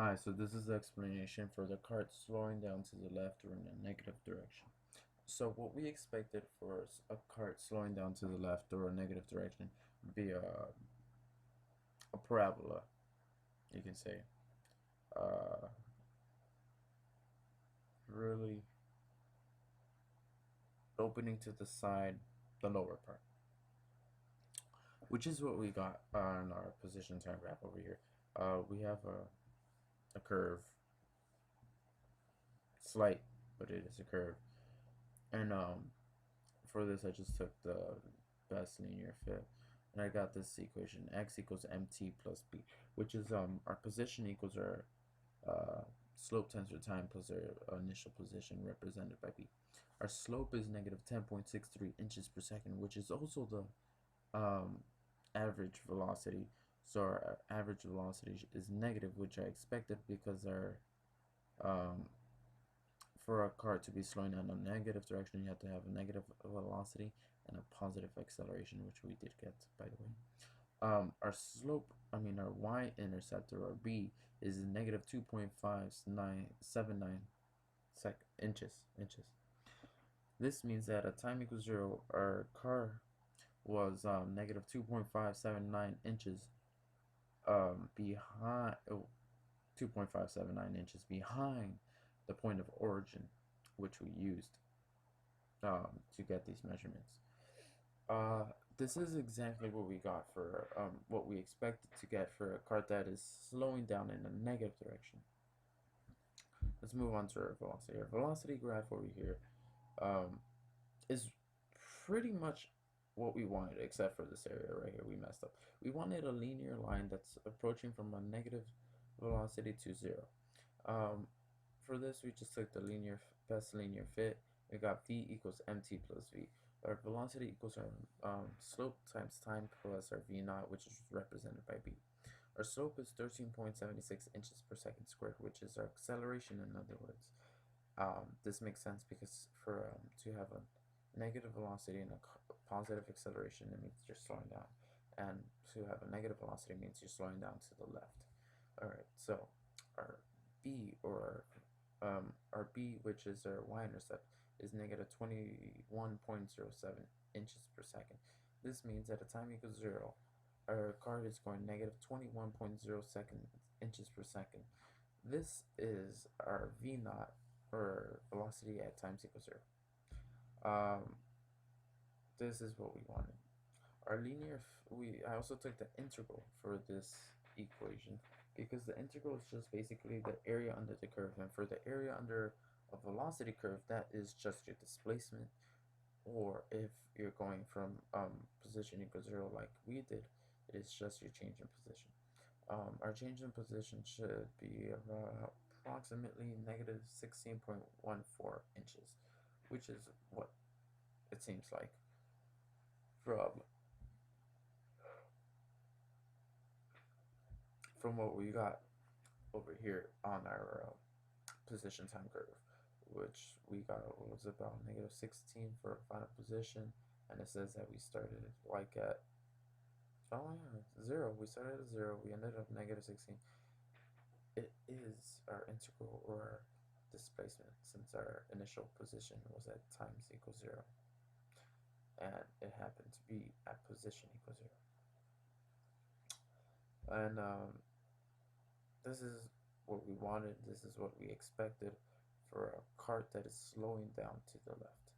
Hi, so this is the explanation for the cart slowing down to the left or in a negative direction. So what we expected for a cart slowing down to the left or a negative direction would be a parabola, you can say. Uh, really opening to the side, the lower part, which is what we got on our position time graph over here. We have a curve, slight, but it is a curve. And for this, I just took the best linear fit, and I got this equation: x equals mt plus b, which is our position equals our uh, slope times our time plus our initial position represented by b. Our slope is negative 10.63 inches per second, which is also the average velocity. So our average velocity is negative, which I expected because our um, for a car to be slowing down in a negative direction, you have to have a negative velocity and a positive acceleration, which we did get, by the way. Our slope, our y-intercept, or our b, is negative 2.5979 inches. This means that at time equals 0, our car was negative 2.579 inches behind, 2.579 inches behind the point of origin, which we used to get these measurements. This is exactly what we got for what we expected to get for a cart that is slowing down in a negative direction. Let's move on to our velocity. Our velocity graph over here um, is pretty much what we wanted, except for this area right here. We messed up. We wanted a linear line that's approaching from a negative velocity to 0. Um, for this, we just took the best linear fit. We got v equals mt plus v. Our velocity equals our slope times time plus our v naught, which is represented by b. Our slope is 13.76 inches per second squared, which is our acceleration in other words. This makes sense because for to have a negative velocity and a positive acceleration, it means you're slowing down. And to have a negative velocity means you're slowing down to the left. Alright, so our b, or our b, which is our y-intercept, is negative 21.07 inches per second. This means at a time equals 0, our card is going negative 21.02 inches per second. This is our v naught, or velocity at times equals 0. Um, this is what we wanted. Our I also took the integral for this equation because the integral is just basically the area under the curve, and for the area under a velocity curve, that is just your displacement, or if you're going from position equals 0 like we did, it is just your change in position. Our change in position should be approximately negative 16.14 inches, which is what it seems like from what we got over here on our position time curve, which we got was about negative 16 for final position, and it says that we started like at, oh yeah, 0. We started at 0, we ended up negative 16. It is our integral, or our displacement, since our initial position was at times equals 0, and it happened to be at position equals 0. And this is what we wanted, this is what we expected for a cart that is slowing down to the left.